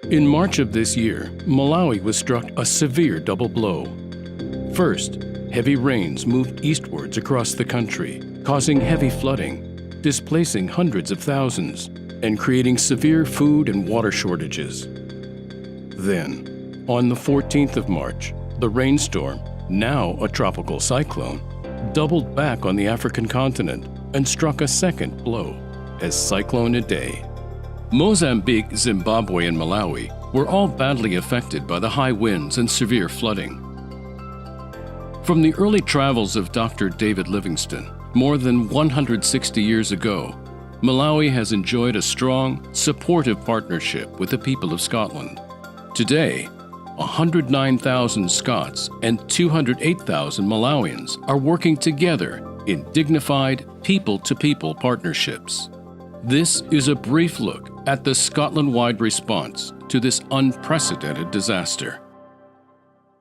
In March of this year, Malawi was struck a severe double blow. First, heavy rains moved eastwards across the country, causing heavy flooding, displacing hundreds of thousands, and creating severe food and water shortages. Then, on the 14th of March, the rainstorm, now a tropical cyclone, doubled back on the African continent and struck a second blow as Cyclone Idai. Mozambique, Zimbabwe, and Malawi were all badly affected by the high winds and severe flooding. From the early travels of Dr. David Livingstone, more than 160 years ago, Malawi has enjoyed a strong, supportive partnership with the people of Scotland. Today, 109,000 Scots and 208,000 Malawians are working together in dignified, people-to-people partnerships. This is a brief look at the Scotland-wide response to this unprecedented disaster.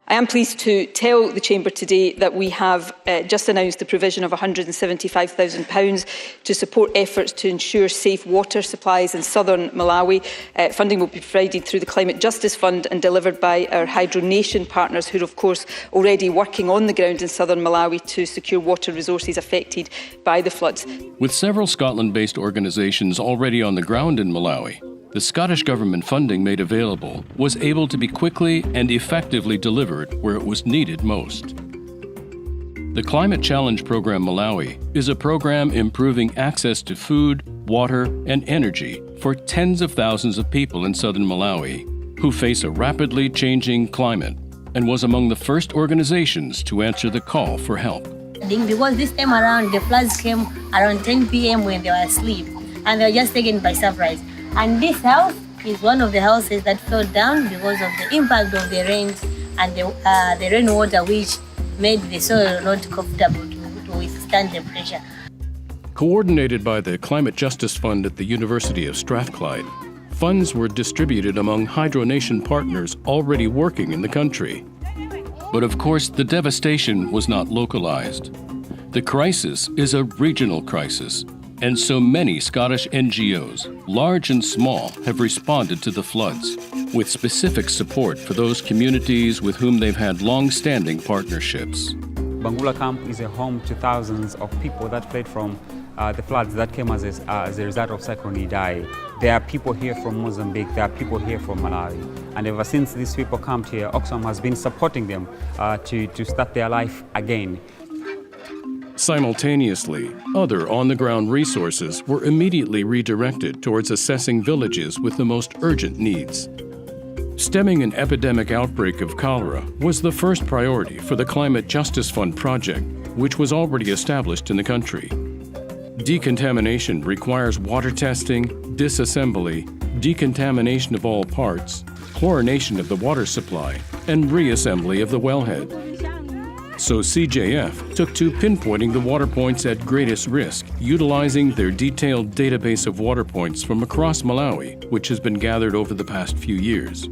I am pleased to tell the Chamber today that we have just announced the provision of £175,000 to support efforts to ensure safe water supplies in southern Malawi. Funding will be provided through the Climate Justice Fund and delivered by our Hydro Nation partners, who are of course already working on the ground in southern Malawi to secure water resources affected by the floods. With several Scotland-based organisations already on the ground in Malawi, the Scottish Government funding made available was able to be quickly and effectively delivered where it was needed most. The Climate Challenge Programme Malawi is a program improving access to food, water, and energy for tens of thousands of people in southern Malawi who face a rapidly changing climate, and was among the first organizations to answer the call for help. Because this time around, the floods came around 10 p.m. when they were asleep, and they were just taken by surprise. And this house is one of the houses that fell down because of the impact of the rains and the rainwater, which made the soil not comfortable to withstand the pressure. Coordinated by the Climate Justice Fund at the University of Strathclyde, funds were distributed among Hydro Nation partners already working in the country. But of course, the devastation was not localized. The crisis is a regional crisis, and so many Scottish NGOs, large and small, have responded to the floods, with specific support for those communities with whom they've had long-standing partnerships. Bangula Camp is a home to thousands of people that fled from the floods that came as a result of Cyclone Idai. There are people here from Mozambique, there are people here from Malawi. And ever since these people camped here, Oxfam has been supporting them to start their life again. Simultaneously, other on-the-ground resources were immediately redirected towards assessing villages with the most urgent needs. Stemming an epidemic outbreak of cholera was the first priority for the Climate Justice Fund project, which was already established in the country. Decontamination requires water testing, disassembly, decontamination of all parts, chlorination of the water supply, and reassembly of the wellhead. So CJF took to pinpointing the water points at greatest risk, utilizing their detailed database of water points from across Malawi, which has been gathered over the past few years.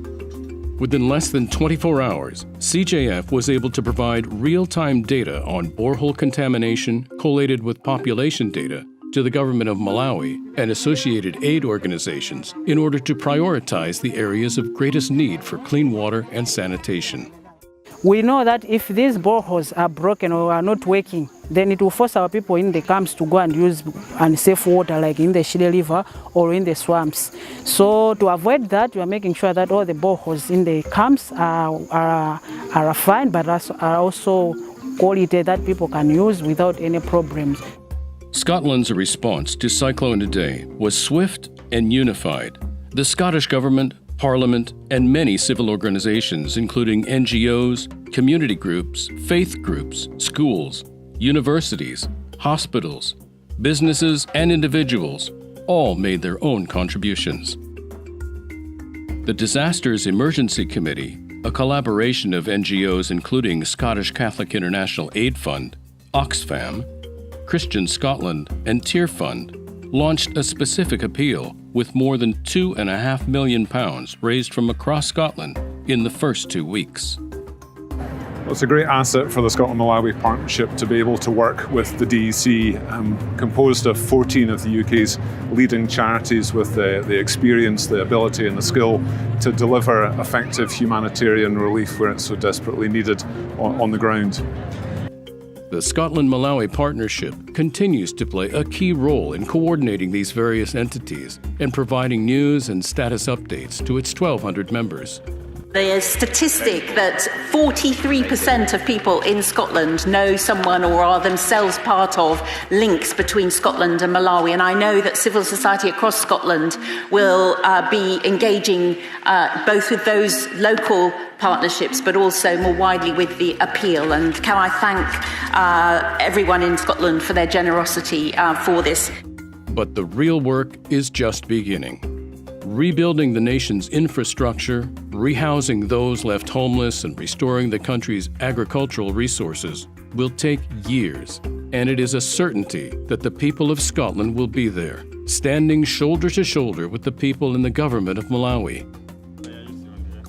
Within less than 24 hours, CJF was able to provide real-time data on borehole contamination collated with population data to the government of Malawi and associated aid organizations in order to prioritize the areas of greatest need for clean water and sanitation. We know that if these boreholes are broken or are not working, then it will force our people in the camps to go and use unsafe water like in the Shire River or in the swamps. So to avoid that, we are making sure that all the boreholes in the camps are fine, but are also quality that people can use without any problems. Scotland's response to Cyclone Idai was swift and unified. The Scottish Government, Parliament, and many civil organizations, including NGOs, community groups, faith groups, schools, universities, hospitals, businesses, and individuals, all made their own contributions. The Disasters Emergency Committee, a collaboration of NGOs including Scottish Catholic International Aid Fund, Oxfam, Christian Scotland, and Tear Fund, launched a specific appeal with more than £2.5 million raised from across Scotland in the first 2 weeks. Well, it's a great asset for the Scotland-Malawi partnership to be able to work with the DEC, composed of 14 of the UK's leading charities with the experience, the ability and the skill to deliver effective humanitarian relief where it's so desperately needed on the ground. The Scotland-Malawi partnership continues to play a key role in coordinating these various entities and providing news and status updates to its 1,200 members. There's statistic that 43% of people in Scotland know someone or are themselves part of links between Scotland and Malawi. And I know that civil society across Scotland will be engaging both with those local partnerships, but also more widely with the appeal. And can I thank everyone in Scotland for their generosity for this. But the real work is just beginning. Rebuilding the nation's infrastructure, rehousing those left homeless, and restoring the country's agricultural resources will take years. And it is a certainty that the people of Scotland will be there, standing shoulder to shoulder with the people in the government of Malawi.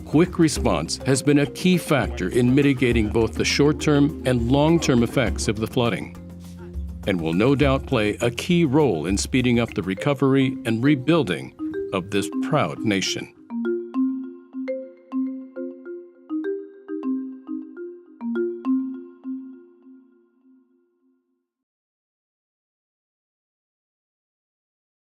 Quick response has been a key factor in mitigating both the short-term and long-term effects of the flooding, and will no doubt play a key role in speeding up the recovery and rebuilding of this proud nation.